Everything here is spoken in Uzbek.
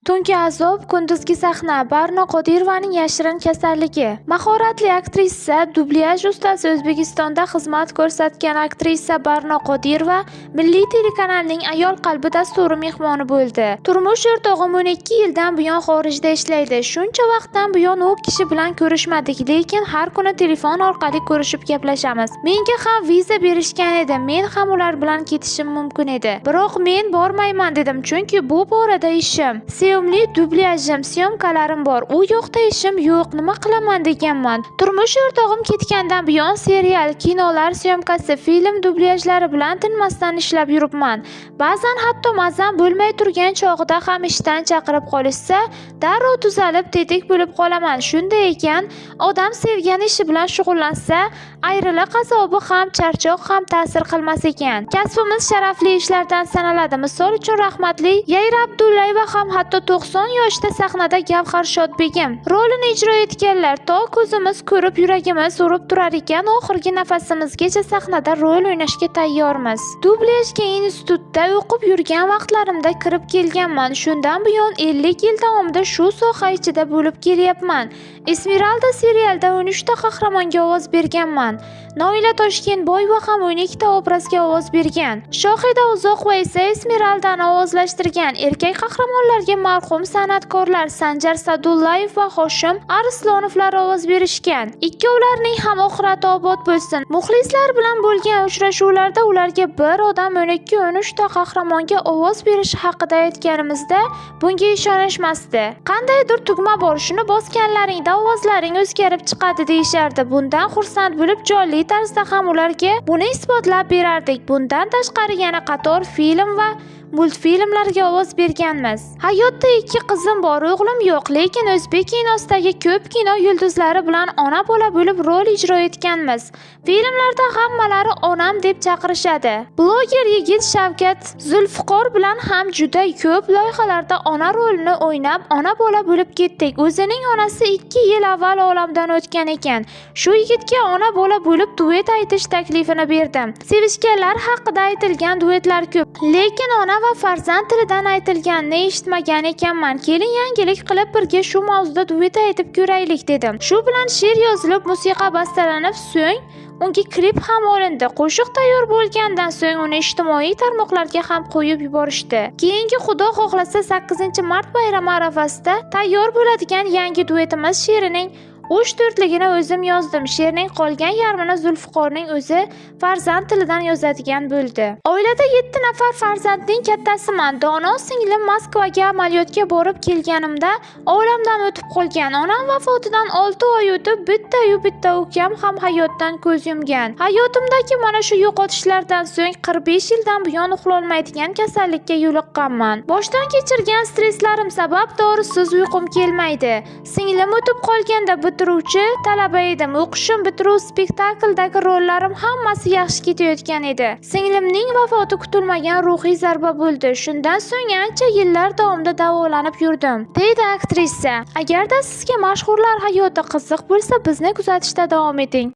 Tungi azob, kunduzgi sahna. Barno Qodirovaning yashirin kasalligi. Mahoratli aktrisa, dublyaj ustasi, O'zbekistonda xizmat ko'rsatgan aktrisa Barno Qodirova Milliy telekanalning Ayol qalbi dasturi mehmoni bo'ldi. Turmush o'rtog'im 12 yildan buyon xorijda ishlaydi. Shuncha vaqtdan buyon u kishi bilan ko'rishmadik, lekin har kuni telefon orqali ko'rishib gaplashamiz. Menga ham viza berishgan edi, men ham ular bilan ketishim mumkin edi. Biroq men bormayman dedim, chunki bu borada ishim. Sevimli dublyajim, syomkalarim bor. U yoqda ishim yo'q, nima qilaman deganman. Turmush o'rtog'im ketgandan buyon serial, kinolar syomkasi, film dublyajlari bilan tinmasdan ishlab yuribman. Ba'zan hatto mazam bo'lmay turgan chog'ida ham ishdan chaqirib qolishsa, darrov tuzalib, tetik bo'lib qolaman. Shunday ekan, odam sevgan ishi bilan shug'ullansa, ayriliq azobi ham, charchoq ham ta'sir qilmas ekan. Kasbimiz sharafli ishlardan sanaladi. Misol uchun rahmatli Yayra Abdullayeva ham hatto 90 yoshda sahnada Gavhar Shodbegim rolini ijro etganlar. To ko'zimiz ko'rib, yuragimiz urib turar ekan, oxirgi nafasimizgacha sahnada rol o'ynashga tayyormiz. Dublyajga institutda o'qib yurgan vaqtlarimda kirib kelganman. Shundan buyon 50 yil davomida shu soha ichida bo'lib kelyapman. Esmeralda serialda 13 ta qahramonga ovoz berganman. Noila Toshkentboyeva ham 12 ta obrazga ovoz bergan. Shohida Uzoqova esa Esmeraldani ovozlashtirgan. Erkak qahramonlarga marhum san'atkorlar Sanjar Sadullayev va Hoshim Arslonovlar ovoz berishgan. Ikkovlarining ham oxirati obod bo'lsin. Muxlislar bilan bo'lgan uchrashuvlarda ularga bir odam 12-13 ta qahramonga ovoz berish haqida aytganimizda bunga ishonishmasdi. Qandaydir tugma bor, shuni bosganlaringda ovozlaring o'zgarib chiqadi deyishardi. Bundan xursand bo'lib, jonli tarzda ham ularga buni isbotlab berardik. Bundan tashqari yana qator film va multfilmlarga ovoz berganmiz. Hayotda 2 qizim bor, o'g'lim yo'q, lekin o'zbek kinosidagi ko'p kino yulduzlari bilan ona bola bo'lib rol ijro etganmiz. Filmlarda hammalari onam deb chaqirishadi. Bloger yigit Shavkat Zulfiqor bilan ham juda ko'p loyihalarda ona rolini o'ynab, ona bola bo'lib ketdik. O'zining onasi 2 yil avval olamdan o'tgan ekan. Shu yigitga ona bola bo'lib duet aytish taklifini berdim. Sevishganlar haqida aytilgan duetlar ko'p, lekin ona va farzand tilidan aytilganini eshitmagan ekanman. Keling, yangilik qilib birga shu mavzuda duet aytib ko'raylik dedim. Shu bilan she'r yozilib, musiqa bastalanib, so'ng unga klip ham olindi. Qo'shiq tayyor bo'lgandan so'ng uni ijtimoiy tarmoqlarga ham qo'yib yuborishdi. Keyingi Xudo xohlasa 8-mart bayrami arafasida tayyor bo'ladigan yangi duetimiz she'rining 3/4ligini o'zim yozdim. She'rning qolgan yarmini Zulfiqorning o'zi farzand tilidan yozadigan bo'ldi. Oilada 7 nafar farzandning kattasiman. Dono singlim Moskvaga amaliyotga borib kelganimda olamdan o'tib qolgan. Onam vafotidan 6 oy o'tib, bitta ukam ham hayotdan ko'z yumgan. Hayotimdagi mana shu yo'qotishlardan so'ng 45 yildan buyon uxlolmaydigan kasallikka yo'liqqanman. Boshdan kechirgan stresslarim sabab dorisiz uyqum kelmaydi. Singlim o'tib qolganda bitiruvchi talaba edim. O'qishim, bitiruv, spektakldagi rollarim hammasi yaxshi ketayotgan edi. Singlimning vafoti kutilmagan ruhiy zarba bo'ldi. Shundan so'ng ancha yillar davomida davolanib yurdim, deydi aktrisa. Agarda sizga mashhurlar hayoti qiziq bo'lsa, bizni kuzatishda davom eting.